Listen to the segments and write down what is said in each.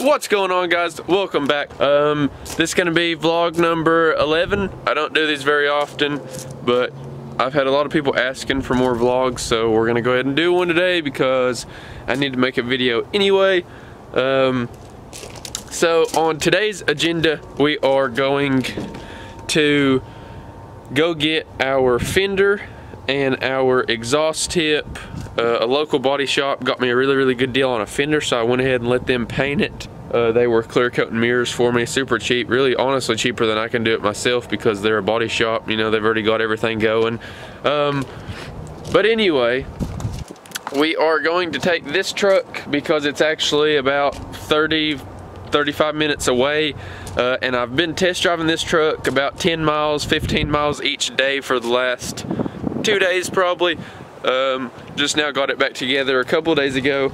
What's going on, guys? Welcome back. This is gonna be vlog number 11. I don't do these very often, but I've had a lot of people asking for more vlogs, so we're gonna go ahead and do one today because I need to make a video anyway. So on today's agenda, we are going to go get our fender and our exhaust tip. A local body shop got me a really good deal on a fender, so I went ahead and let them paint it. They were clear coating mirrors for me, super cheap, really honestly cheaper than I can do it myself because they're a body shop, you know, they've already got everything going. But anyway, we are going to take this truck because it's actually about 35 minutes away, and I've been test driving this truck about 10 miles, 15 miles each day for the last 2 days probably. Just now got it back together a couple days ago.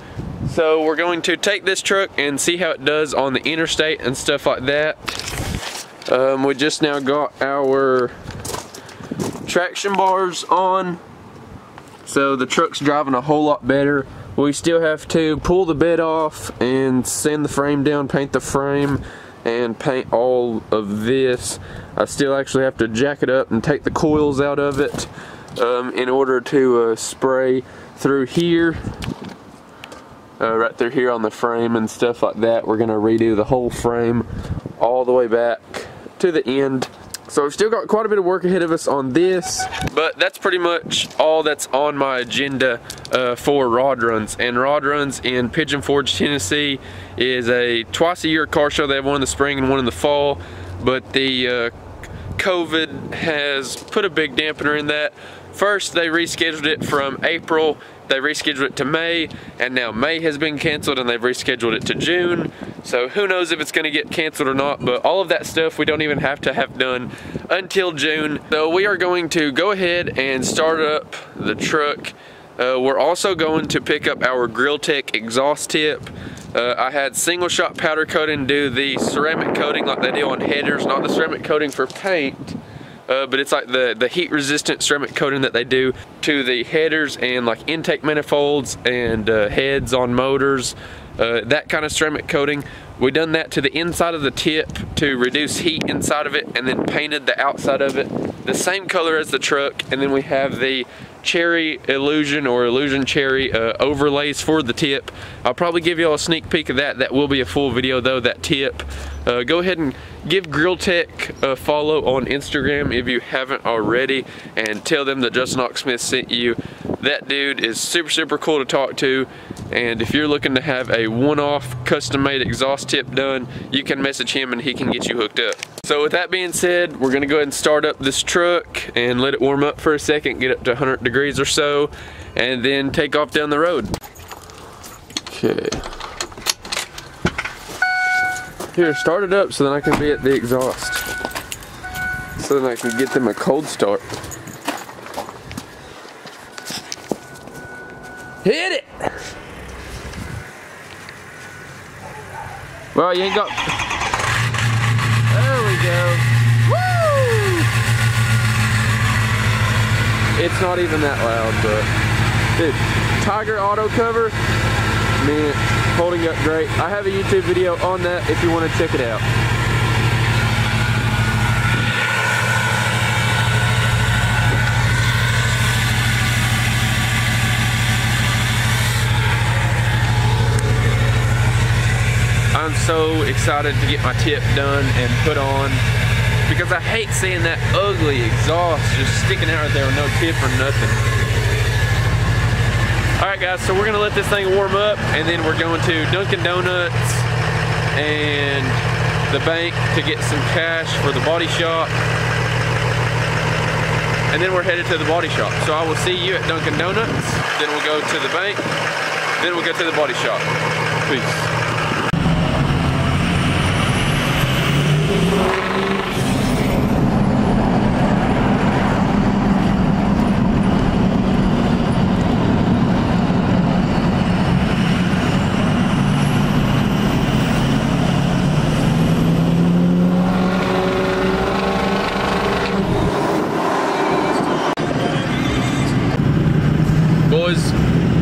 So we're going to take this truck and see how it does on the interstate and stuff like that. We just now got our traction bars on, so the truck's driving a whole lot better. We still have to pull the bed off and sand the frame down, paint the frame, and paint all of this. I still actually have to jack it up and take the coils out of it in order to spray through here, right through here on the frame and stuff like that. We're gonna redo the whole frame all the way back to the end. So we've still got quite a bit of work ahead of us on this, but that's pretty much all that's on my agenda for rod runs. And rod runs in Pigeon Forge, Tennessee is a twice-a-year car show. They have one in the spring and one in the fall, but the COVID has put a big dampener in that. First, they rescheduled it from April, they rescheduled it to May, and now May has been canceled and they've rescheduled it to June. So who knows if it's gonna get canceled or not, but all of that stuff we don't even have to have done until June. So we are going to go ahead and start up the truck. We're also going to pick up our Grilltech exhaust tip. I had single shot powder coating do the ceramic coating like they do on headers, not the ceramic coating for paint. But it's like the heat resistant ceramic coating that they do to the headers and like intake manifolds and heads on motors, that kind of ceramic coating. We done that to the inside of the tip to reduce heat inside of it, and then painted the outside of it the same color as the truck. And then we have the cherry illusion or illusion cherry overlays for the tip. I'll probably give you all a sneak peek of that. That will be a full video though, that tip. Go ahead and give Grilltech a follow on Instagram if you haven't already, and tell them that Justin Oxsmith sent you. That dude is super cool to talk to, and if you're looking to have a one-off custom-made exhaust tip done, you can message him and he can get you hooked up. So with that being said, we're gonna go ahead and start up this truck and let it warm up for a second, get up to 100 degrees or so, and then take off down the road. Okay. Here, start it up so then I can be at the exhaust, so then I can get them a cold start. Hit it! Well, you ain't got... There we go. Woo! It's not even that loud, but... Dude, Tiger auto cover, man, holding up great. I have a YouTube video on that if you want to check it out. I'm so excited to get my tip done and put on, because I hate seeing that ugly exhaust just sticking out there with no tip or nothing. Alright guys, so we're gonna let this thing warm up, and then we're going to Dunkin' Donuts and the bank to get some cash for the body shop, and then we're headed to the body shop. So I will see you at Dunkin' Donuts, then we'll go to the bank, then we'll go to the body shop. Peace. Boys,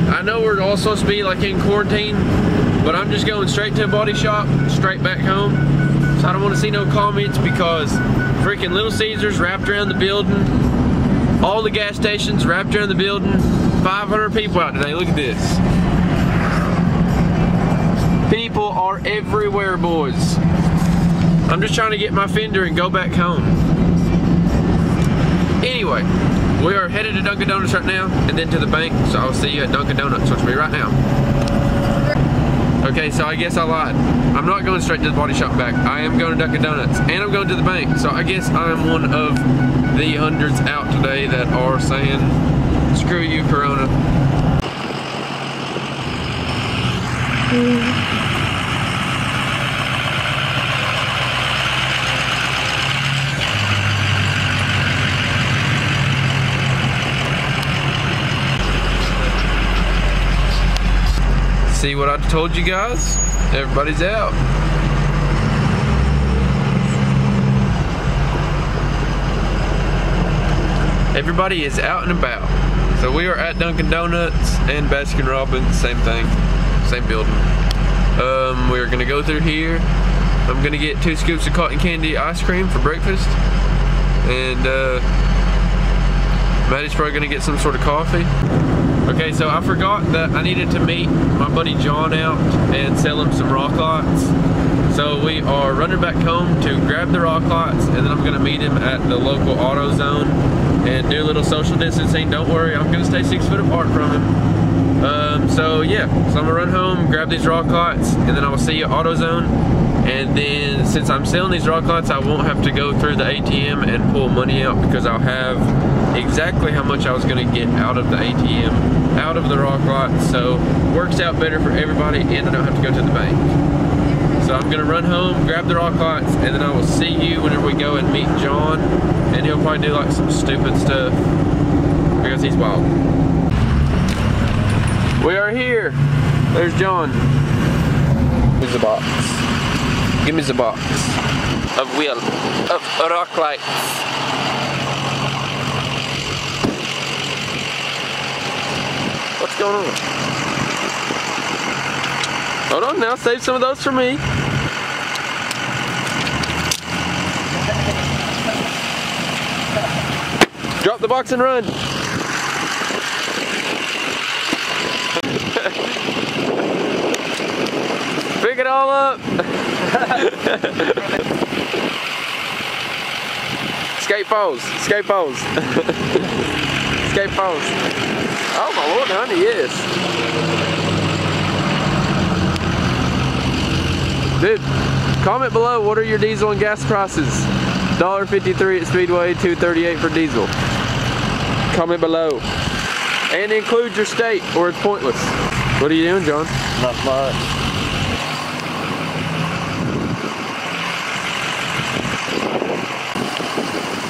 I know we're all supposed to be like in quarantine, but I'm just going straight to a body shop, straight back home. So I don't want to see no comments because freaking Little Caesars wrapped around the building, all the gas stations wrapped around the building, 500 people out today. Look at this. People are everywhere, boys. I'm just trying to get my fender and go back home. Anyway, we are headed to Dunkin' Donuts right now and then to the bank, so I'll see you at Dunkin' Donuts, which will be right now. Okay, so I guess I lied. I'm not going straight to the body shop back. I am going to Dunkin' Donuts and I'm going to the bank, so I guess I'm one of the hundreds out today that are saying, screw you, Corona. See what I told you guys? Everybody's out. Everybody is out and about. So we are at Dunkin' Donuts and Baskin Robbins, same thing, same building. We're gonna go through here. I'm gonna get 2 scoops of cotton candy ice cream for breakfast. And Maddie's probably gonna get some sort of coffee. Okay, so I forgot that I needed to meet my buddy John out and sell him some rock lights. So we are running back home to grab the rock lights, and then I'm gonna meet him at the local AutoZone and do a little social distancing. Don't worry, I'm gonna stay 6 foot apart from him. So yeah, so I'm gonna run home, grab these rock lights, and then I will see you at AutoZone. And then since I'm selling these rock lights, I won't have to go through the ATM and pull money out because I'll have exactly how much I was gonna get out of the ATM, out of the rock lights. So works out better for everybody and I don't have to go to the bank. So I'm gonna run home, grab the rock lights, and then I will see you whenever we go and meet John. And he'll probably do like some stupid stuff because he's wild. We are here. There's John. Here's the box. Give me the box of rock lights. What's going on? Hold on now, save some of those for me. Drop the box and run. Pick it all up. Skate pose, skate pose. Skate pose. Oh my Lord, honey, yes. Dude, comment below, what are your diesel and gas prices? $1.53 at Speedway, $2.38 for diesel. Comment below. And include your state or it's pointless. What are you doing, John? Not much.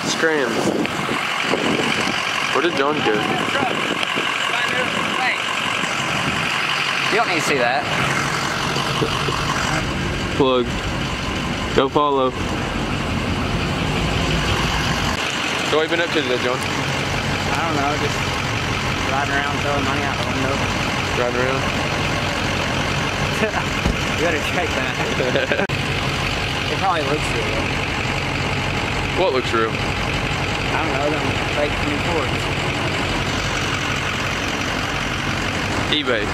Scrams. Where did John go? You don't need to see that. Plug. Go follow. So what have you been up to today, John? I don't know, just riding around throwing money out the window. Riding around? You better check that. It probably looks real. What looks real? I don't know, them fake new Fords. eBay.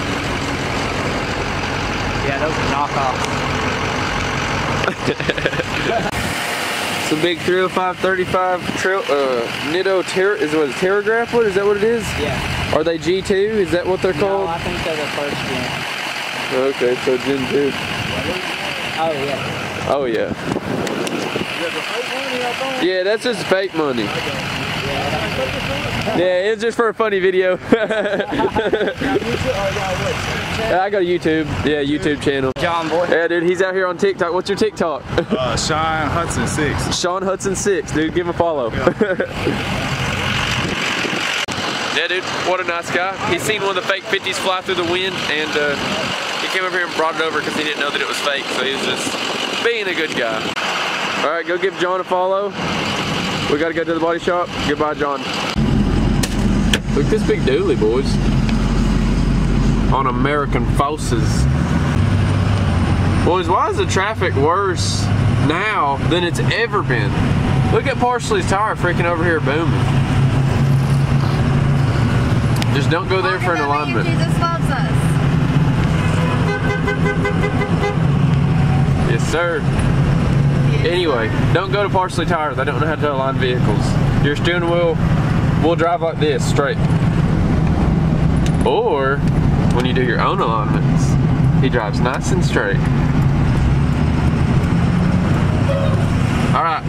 Yeah, those are knockoffs. It's a big 305 35 trail, Nitto Terragraph. What is that? What it is? Yeah. Are they G2? Is that what they're called? No, I think they're the first gen. Okay, so Gen 2. Oh yeah. Oh yeah. Yeah, that's just fake money. Yeah, it's just for a funny video. I go to YouTube. Yeah, YouTube channel. John boy. Yeah, dude, he's out here on TikTok. What's your TikTok? Sean Hudson 6. Sean Hudson 6, dude. Give him a follow. Yeah, dude, what a nice guy. He's seen one of the fake 50s fly through the wind, and he came over here and brought it over because he didn't know that it was fake, so he was just being a good guy. All right, go give John a follow. We gotta go to the body shop. Goodbye, John. Look at this big dually, boys. On American Forces. Boys, why is the traffic worse now than it's ever been? Look at Parsley's tire freaking over here booming. Just don't go there for an alignment. Jesus loves us. Yes, sir. Anyway, don't go to Parsley Tires. I don't know how to align vehicles. Your steering wheel will drive like this, straight. Or, when you do your own alignments, he drives nice and straight. Alright,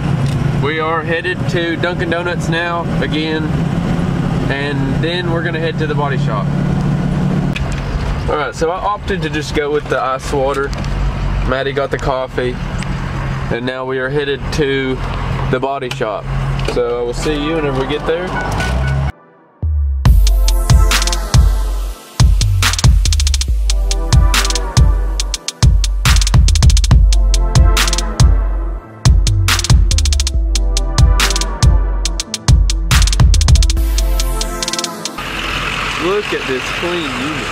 we are headed to Dunkin' Donuts now, again. And then we're gonna head to the body shop. Alright, so I opted to just go with the ice water. Maddie got the coffee. And now we are headed to the body shop. So I will see you whenever we get there. Look at this clean unit.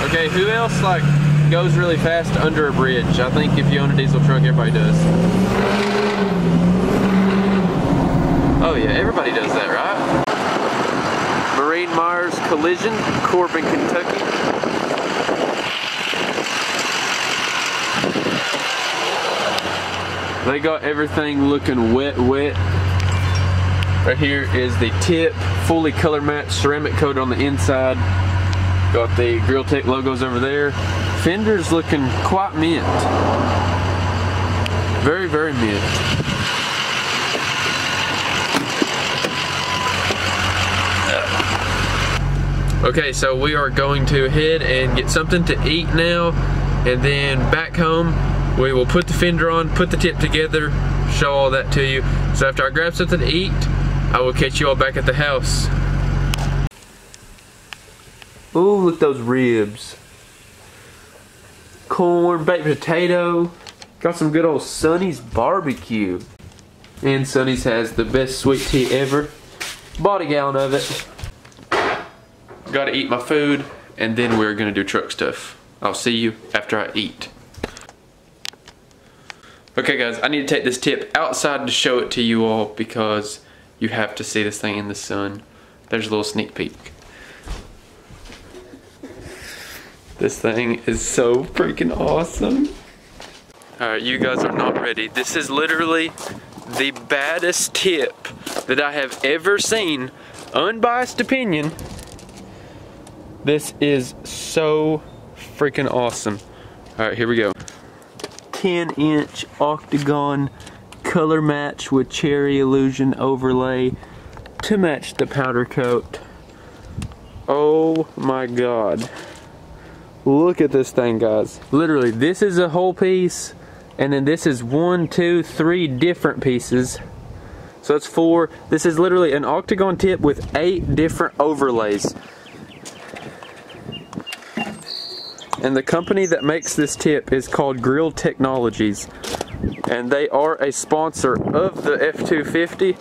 Okay, who else like goes really fast under a bridge? I think if you own a diesel truck, everybody does. Oh yeah, everybody does that, right? Marine Myers Collision, Corbin, Kentucky. They got everything looking wet. Right here is the tip, fully color matched, ceramic coat on the inside. Got the Grill Tech logos over there. Fender's looking quite mint. Very, very mint. Okay, so we are going to head and get something to eat now, and then back home we will put the fender on, put the tip together, show all that to you. So after I grab something to eat, I will catch you all back at the house. Ooh, look at those ribs. Corn, baked potato. Got some good old Sonny's barbecue. And Sonny's has the best sweet tea ever. Bought a gallon of it. Gotta eat my food, and then we're gonna do truck stuff. I'll see you after I eat. Okay guys, I need to take this tip outside to show it to you all because you have to see this thing in the sun. There's a little sneak peek. This thing is so freaking awesome. Alright, you guys are not ready. This is literally the baddest tip that I have ever seen. Unbiased opinion. This is so freaking awesome. Alright, here we go. 10-inch octagon color match with cherry illusion overlay to match the powder coat. Oh my god. Look at this thing, guys. Literally, this is a whole piece, and then this is 1, 2, 3 different pieces. So that's 4. This is literally an octagon tip with 8 different overlays. And the company that makes this tip is called Grill Technologies. And they are a sponsor of the F250.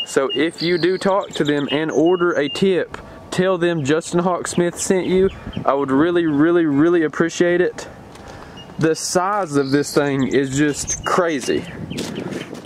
So if you do talk to them and order a tip, tell them Justin Hawksmith sent you. I would really, really, really appreciate it. The size of this thing is just crazy.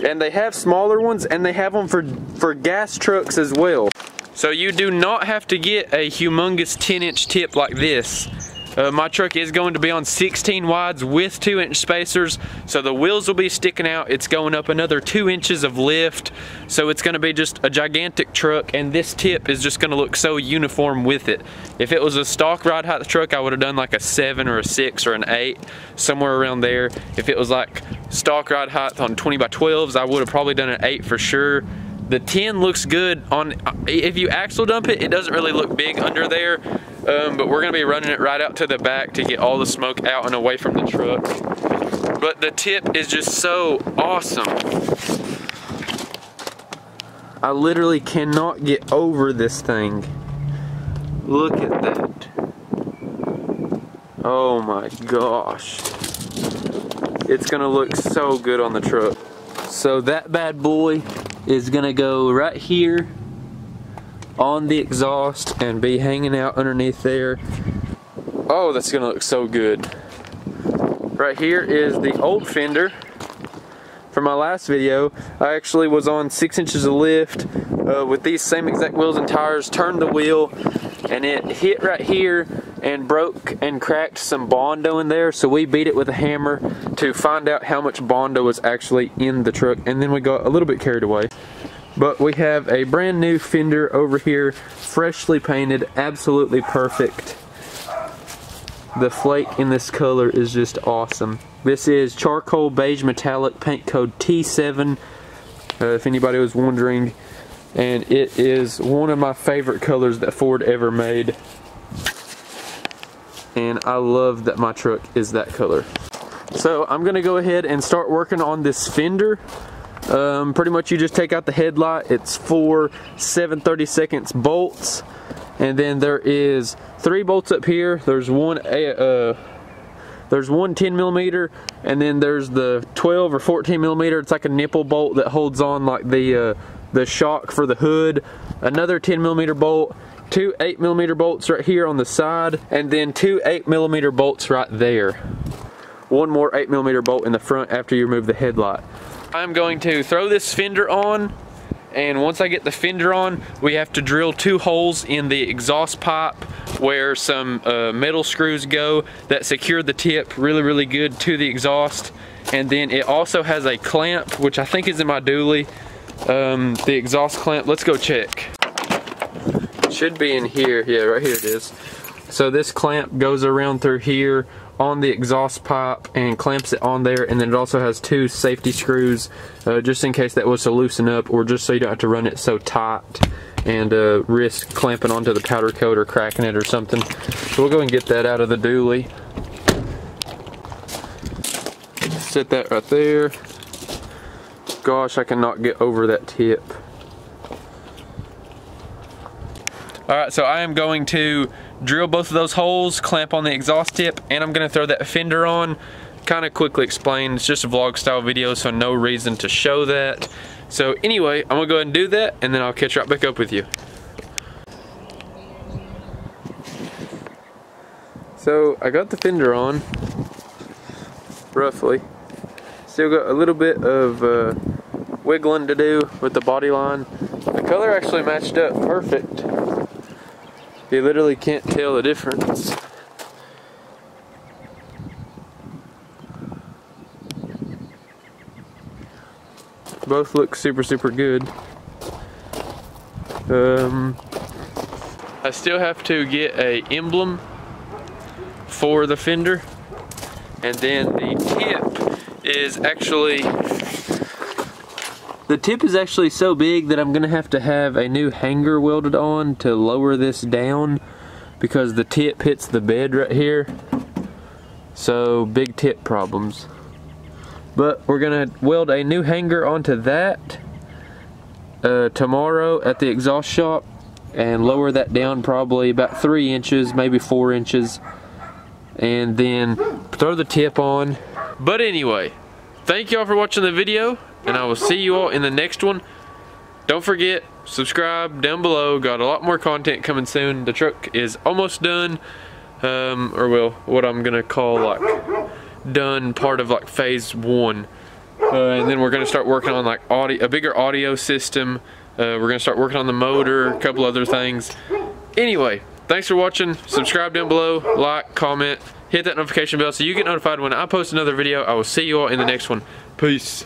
And they have smaller ones, and they have them for gas trucks as well. So you do not have to get a humongous 10-inch tip like this. My truck is going to be on 16 wides with 2-inch spacers, so the wheels will be sticking out. It's going up another 2 inches of lift, so it's going to be just a gigantic truck, and this tip is just going to look so uniform with it. If it was a stock ride height truck, I would have done like a 7 or a 6 or an 8, somewhere around there. If it was like stock ride height on 20x12s, I would have probably done an 8 for sure. The 10 looks good on, if you axle dump it, it doesn't really look big under there, but we're gonna be running it right out to the back to get all the smoke out and away from the truck. But the tip is just so awesome. I literally cannot get over this thing. Look at that. Oh my gosh. It's gonna look so good on the truck. So that bad boy is gonna go right here on the exhaust and be hanging out underneath there. Oh, that's gonna look so good. Right here is the old fender. For my last video, I actually was on 6 inches of lift with these same exact wheels and tires, turned the wheel, and it hit right here and broke and cracked some Bondo in there. So we beat it with a hammer to find out how much Bondo was actually in the truck, and then we got a little bit carried away. But we have a brand new fender over here, freshly painted, absolutely perfect. The flake in this color is just awesome. This is charcoal beige metallic, paint code T7, if anybody was wondering. And it is one of my favorite colors that Ford ever made. And I love that my truck is that color. So I'm gonna go ahead and start working on this fender. Pretty much you just take out the headlight. It's 4 7/32 bolts. And then there is 3 bolts up here. There's one 10 millimeter, and then there's the 12 or 14 millimeter. It's like a nipple bolt that holds on like the shock for the hood. Another 10 millimeter bolt, 2 8 millimeter bolts right here on the side, and then 2 8 millimeter bolts right there. One more 8 millimeter bolt in the front after you remove the headlight. I'm going to throw this fender on. And once I get the fender on, we have to drill 2 holes in the exhaust pipe where some metal screws go that secure the tip really good to the exhaust. And then it also has a clamp, which I think is in my dually, the exhaust clamp. Let's go check. It should be in here. Yeah, right here it is. So this clamp goes around through here on the exhaust pipe and clamps it on there, and then it also has 2 safety screws just in case that was to loosen up, or just so you don't have to run it so tight and risk clamping onto the powder coat or cracking it or something. So we'll go and get that out of the dually. Set that right there. Gosh, I cannot get over that tip. Alright, so I am going to drill both of those holes, clamp on the exhaust tip, and I'm going to throw that fender on. Kind of quickly explain, it's just a vlog style video, so no reason to show that. So anyway, I'm going to go ahead and do that, and then I'll catch right back up with you. So I got the fender on, roughly. Still got a little bit of wiggling to do with the body line. The color actually matched up perfect. You literally can't tell the difference. Both look super good. I still have to get a emblem for the fender, and then the tip is actually so big that I'm gonna have to have a new hanger welded on to lower this down, because the tip hits the bed right here. So big tip problems. But we're gonna weld a new hanger onto that tomorrow at the exhaust shop and lower that down probably about 3 inches, maybe 4 inches, and then throw the tip on. But anyway, thank y'all for watching the video, and I will see you all in the next one. Don't forget, subscribe down below. Got a lot more content coming soon. The truck is almost done, or well, what I'm gonna call like done part of like phase 1, and then we're gonna start working on like a bigger audio system. We're gonna start working on the motor, a couple other things. Anyway, thanks for watching. Subscribe down below, like, comment, hit that notification bell so you get notified when I post another video. I will see you all in the next one. Peace.